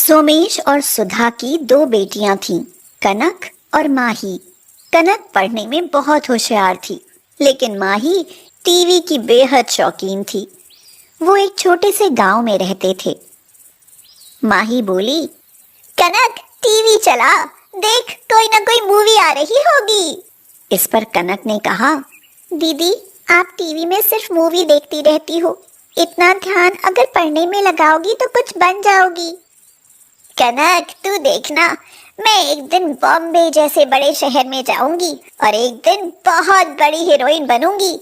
सोमेश और सुधा की दो बेटियां थीं, कनक और माही। कनक पढ़ने में बहुत होशियार थी, लेकिन माही टीवी की बेहद शौकीन थी। वो एक छोटे से गांव में रहते थे। माही बोली, कनक टीवी चला, देख कोई ना कोई मूवी आ रही होगी। इस पर कनक ने कहा, दीदी आप टीवी में सिर्फ मूवी देखती रहती हो, इतना ध्यान अगर पढ़ने में लगाओगी तो कुछ बन जाओगी। कनक तू देखना, मैं एक दिन बॉम्बे जैसे बड़े शहर में जाऊंगी और एक दिन बहुत बड़ी हीरोइन बनूंगी,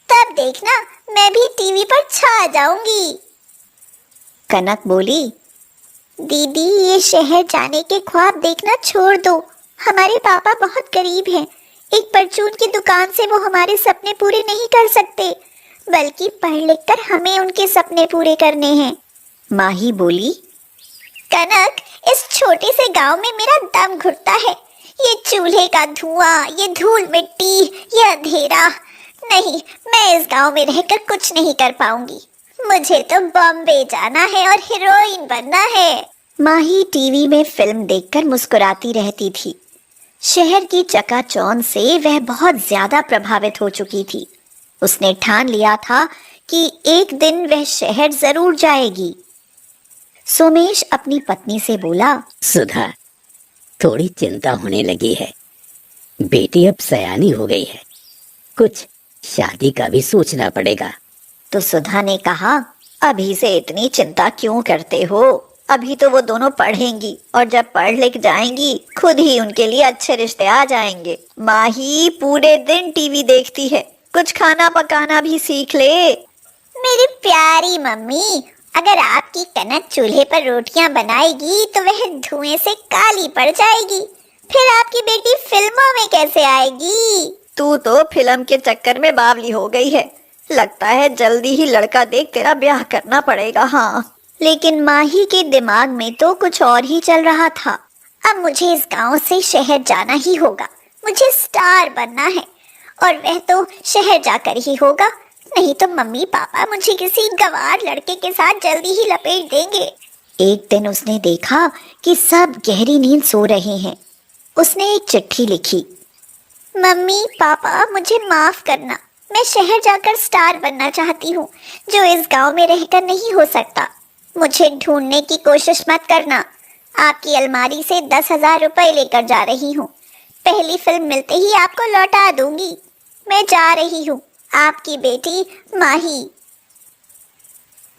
तब देखना मैं भी टीवी पर छा जाऊंगी। कनक बोली, दीदी ये शहर जाने के ख्वाब देखना छोड़ दो, हमारे पापा बहुत गरीब हैं, एक परचून की दुकान से वो हमारे सपने पूरे नहीं कर सकते, बल्कि पढ़ लिख कर हमें उनके सपने पूरे करने हैं। माही बोली, कनक इस छोटे से गांव में मेरा दम घुटता है, ये चूल्हे का धुआं, ये धूल मिट्टी, ये अंधेरा, नहीं मैं इस गांव में रहकर कुछ नहीं कर पाऊंगी, मुझे तो बॉम्बे जाना है और हीरोइन बनना है। माही टीवी में फिल्म देखकर मुस्कुराती रहती थी। शहर की चकाचौंध से वह बहुत ज्यादा प्रभावित हो चुकी थी। उसने ठान लिया था कि एक दिन वह शहर जरूर जाएगी। सोमेश अपनी पत्नी से बोला, सुधा थोड़ी चिंता होने लगी है, बेटी अब सयानी हो गई है, कुछ शादी का भी सोचना पड़ेगा। तो सुधा ने कहा, अभी से इतनी चिंता क्यों करते हो, अभी तो वो दोनों पढ़ेंगी और जब पढ़ लिख जाएंगी खुद ही उनके लिए अच्छे रिश्ते आ जाएंगे। माही पूरे दिन टीवी देखती है, कुछ खाना पकाना भी सीख ले। मेरी प्यारी मम्मी, अगर आपकी कनक चूल्हे पर रोटियां बनाएगी तो वह धुएं से काली पड़ जाएगी, फिर आपकी बेटी फिल्मों में कैसे आएगी? तू तो फिल्म के चक्कर में बावली हो गई है, लगता है जल्दी ही लड़का देख तेरा ब्याह करना पड़ेगा। हाँ, लेकिन माही के दिमाग में तो कुछ और ही चल रहा था। अब मुझे इस गांव से शहर जाना ही होगा, मुझे स्टार बनना है, और वह तो शहर जाकर ही होगा, नहीं तो मम्मी पापा मुझे किसी गंवार लड़के के साथ जल्दी ही लपेट देंगे। एक दिन उसने देखा कि सब गहरी नींद सो रहे हैं। उसने एक चिट्ठी लिखी, मम्मी पापा मुझे माफ करना, मैं शहर जाकर स्टार बनना चाहती हूँ, जो इस गांव में रहकर नहीं हो सकता। मुझे ढूंढने की कोशिश मत करना, आपकी अलमारी से 10,000 रुपए लेकर जा रही हूँ, पहली फिल्म मिलते ही आपको लौटा दूंगी। मैं जा रही हूँ, आपकी बेटी माही।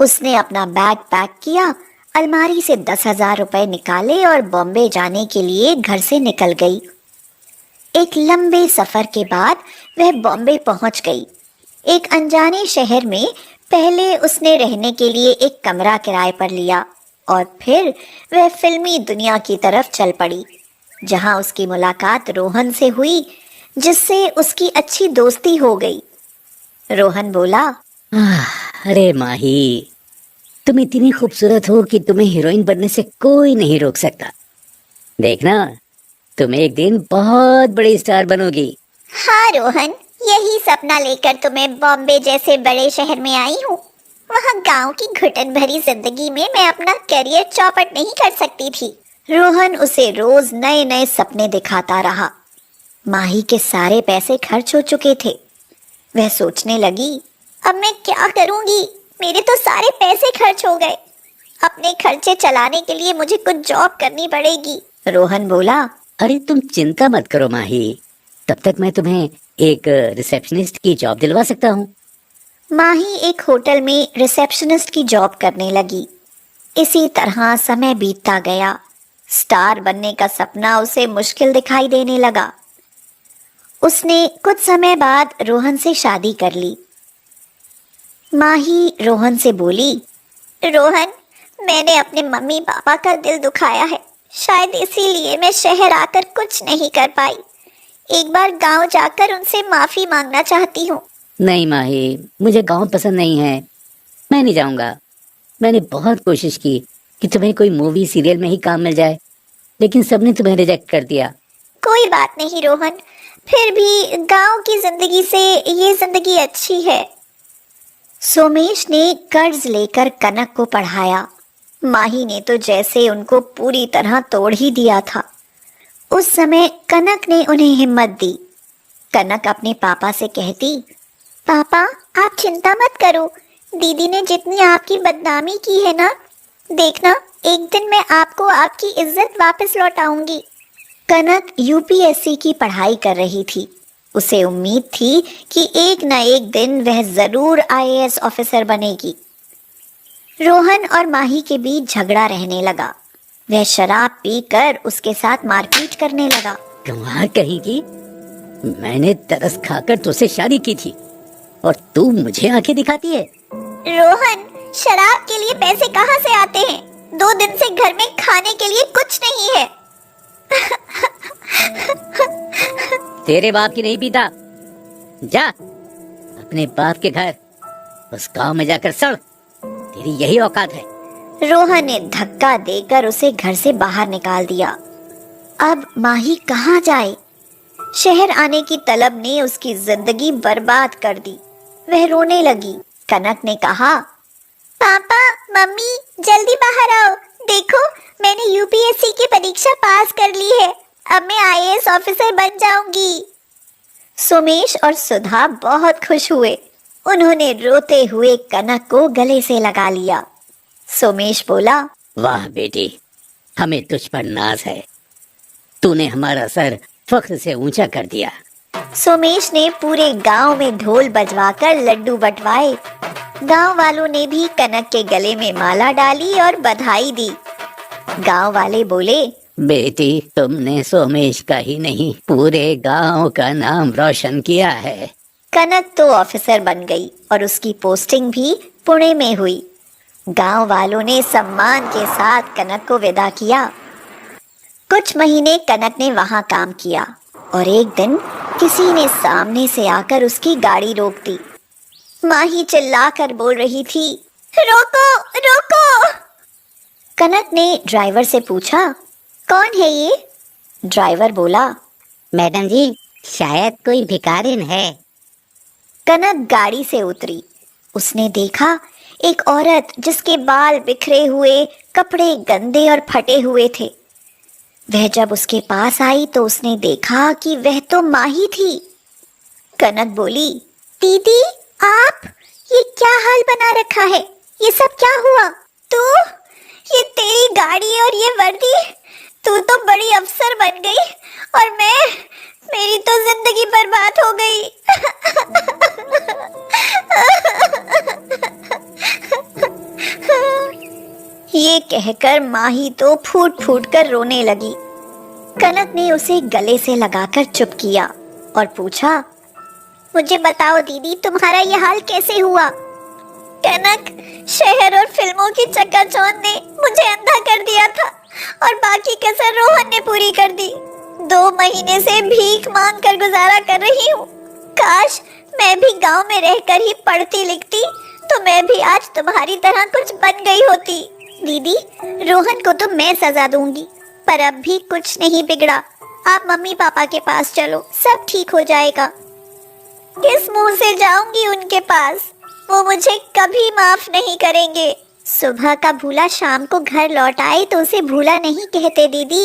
उसने अपना बैग पैक किया, अलमारी से 10,000 रुपए निकाले और बॉम्बे जाने के लिए घर से निकल गई। एक लंबे सफर के बाद वह बॉम्बे पहुंच गई। एक अनजाने शहर में पहले उसने रहने के लिए एक कमरा किराए पर लिया और फिर वह फिल्मी दुनिया की तरफ चल पड़ी, जहां उसकी मुलाकात रोहन से हुई, जिससे उसकी अच्छी दोस्ती हो गई। रोहन बोला, अरे माही, तुम इतनी खूबसूरत हो कि तुम्हें हीरोइन बनने से कोई नहीं रोक सकता। देखना तुम एक दिन बहुत बड़ी स्टार बनोगी। हाँ रोहन, यही सपना लेकर तो मैं बॉम्बे जैसे बड़े शहर में आई हूँ। वहाँ गांव की घुटन भरी जिंदगी में मैं अपना करियर चौपट नहीं कर सकती थी। रोहन उसे रोज नए नए सपने दिखाता रहा। माही के सारे पैसे खर्च हो चुके थे। वह सोचने लगी, अब मैं क्या करूंगी, मेरे तो सारे पैसे खर्च हो गए, अपने खर्चे चलाने के लिए मुझे कुछ जॉब करनी पड़ेगी। रोहन बोला, अरे तुम चिंता मत करो माही, तब तक मैं तुम्हें एक रिसेप्शनिस्ट की जॉब दिलवा सकता हूँ। माही एक होटल में रिसेप्शनिस्ट की जॉब करने लगी। इसी तरह समय बीतता गया। स्टार बनने का सपना उसे मुश्किल दिखाई देने लगा। उसने कुछ समय बाद रोहन से शादी कर ली। माही रोहन से बोली, रोहन मैंने अपने मम्मी पापा का दिल दुखाया है, शायद इसीलिए मैं शहर आकर कुछ नहीं कर पाई। एक बार गांव जाकर उनसे माफी मांगना चाहती हूँ। नहीं माही, मुझे गांव पसंद नहीं है, मैं नहीं जाऊंगा। मैंने बहुत कोशिश की कि तुम्हें कोई मूवी सीरियल में ही काम मिल जाए, लेकिन सबने तुम्हें रिजेक्ट कर दिया। कोई बात नहीं रोहन, फिर भी गांव की जिंदगी से ये जिंदगी अच्छी है। सोमेश ने कर्ज लेकर कनक को पढ़ाया माही ने तो जैसे उनको पूरी तरह तोड़ ही दिया था। उस समय कनक ने उन्हें हिम्मत दी। कनक अपने पापा से कहती, पापा आप चिंता मत करो, दीदी ने जितनी आपकी बदनामी की है ना, देखना एक दिन मैं आपको आपकी इज्जत वापस लौटाऊंगी। कनक यूपीएससी की पढ़ाई कर रही थी। उसे उम्मीद थी कि एक न एक दिन वह जरूर आईएएस ऑफिसर बनेगी। रोहन और माही के बीच झगड़ा रहने लगा। वह शराब पीकर उसके साथ मारपीट करने लगा। कमाल कहेगी, मैंने तरस खाकर तुझसे शादी की थी और तू मुझे आंखें दिखाती है। रोहन, शराब के लिए पैसे कहाँ से आते हैं? 2 दिन से घर में खाने के लिए कुछ नहीं है। तेरे बाप की नहीं पीता, जा अपने बाप के घर, उस गांव में जाकर सड़, तेरी यही औकात है। रोहन ने धक्का देकर उसे घर से बाहर निकाल दिया। अब माही कहाँ जाए? शहर आने की तलब ने उसकी जिंदगी बर्बाद कर दी। वह रोने लगी। कनक ने कहा, पापा मम्मी जल्दी बाहर आओ, देखो मैंने यूपीएससी की परीक्षा पास कर ली है, अब मैं आईएएस ऑफिसर बन जाऊंगी। सोमेश और सुधा बहुत खुश हुए। उन्होंने रोते हुए कनक को गले से लगा लिया। सोमेश बोला, वाह बेटी, हमें तुझ पर नाज है, तूने हमारा सर फख्र से ऊंचा कर दिया। सोमेश ने पूरे गांव में ढोल बजवाकर लड्डू बंटवाए। गांव वालों ने भी कनक के गले में माला डाली और बधाई दी। गांव वाले बोले, बेटी तुमने सोमेश का ही नहीं पूरे गांव का नाम रोशन किया है। कनक तो ऑफिसर बन गई और उसकी पोस्टिंग भी पुणे में हुई। गांव वालों ने सम्मान के साथ कनक को विदा किया। कुछ महीने कनक ने वहां काम किया और एक दिन किसी ने सामने से आकर उसकी गाड़ी रोक दी। माही चिल्लाकर बोल रही थी, रोको रोको। कनक ने ड्राइवर से पूछा, कौन है ये? ड्राइवर बोला, मैडम जी, शायद कोई भिखारिन है। कनक गाड़ी से उतरी। उसने देखा एक औरत जिसके बाल बिखरे हुए, कपड़े गंदे और फटे हुए थे। वह जब उसके पास आई तो उसने देखा कि वह तो माही थी। कनक बोली, दीदी आप, ये क्या हाल बना रखा है? ये सब क्या हुआ? तू, ये तेरी गाड़ी और ये वर्दी, तू तो बड़ी अफसर बन गई और मेरी तो जिंदगी बर्बाद हो गई। ये कहकर माही तो फूट फूट कर रोने लगी। कनक ने उसे गले से लगाकर चुप किया और पूछा, मुझे बताओ दीदी, तुम्हारा ये हाल कैसे हुआ? कनक, शहर और फिल्मों की चकाचौंध ने मुझे अंधा कर दिया था और बाकी कसर रोहन ने पूरी कर दी। 2 महीने से भीख मांग कर गुजारा कर रही हूँ। काश मैं भी गांव में रहकर ही पढ़ती लिखती तो मैं भी आज तुम्हारी तरह कुछ बन गई होती। दीदी, रोहन को तो मैं सजा दूंगी, पर अब भी कुछ नहीं बिगड़ा। आप मम्मी पापा के पास चलो, सब ठीक हो जाएगा। किस मुंह से जाऊंगी उनके पास? वो मुझे कभी माफ नहीं करेंगे। सुबह का भूला शाम को घर लौट आए तो उसे भूला नहीं कहते दीदी।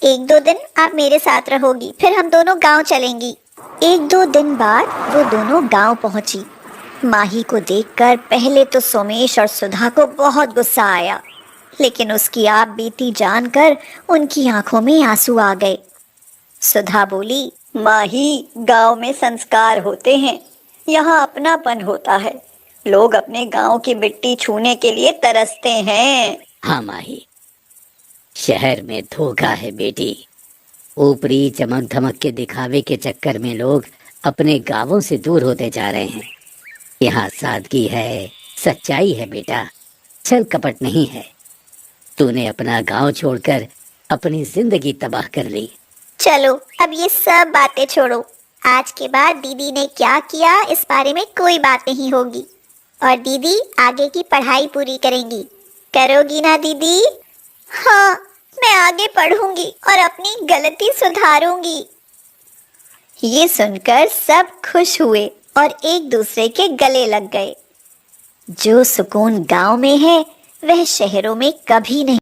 1-2 दिन आप मेरे साथ रहोगी, फिर हम दोनों गांव चलेंगी। 1-2 दिन बाद वो दोनों गांव पहुंची। माही को देखकर पहले तो सोमेश और सुधा को बहुत गुस्सा आया, लेकिन उसकी आप बीती जानकर उनकी आंखों में आंसू आ गए। सुधा बोली, माही, गांव में संस्कार होते हैं, यहाँ अपनापन होता है। लोग अपने गांव की मिट्टी छूने के लिए तरसते हैं। हाँ माही, शहर में धोखा है बेटी। ऊपरी चमक धमक के दिखावे के चक्कर में लोग अपने गांवों से दूर होते जा रहे हैं। यहाँ सादगी है, सच्चाई है बेटा, छल कपट नहीं है। तूने अपना गांव छोड़कर अपनी जिंदगी तबाह कर ली। चलो अब ये सब बातें छोड़ो। आज के बाद दीदी ने क्या किया इस बारे में कोई बात नहीं होगी। और दीदी आगे की पढ़ाई पूरी करेंगी, करोगी ना दीदी? हाँ, मैं आगे पढ़ूंगी और अपनी गलती सुधारूंगी। ये सुनकर सब खुश हुए और एक दूसरे के गले लग गए। जो सुकून गांव में है वह शहरों में कभी नहीं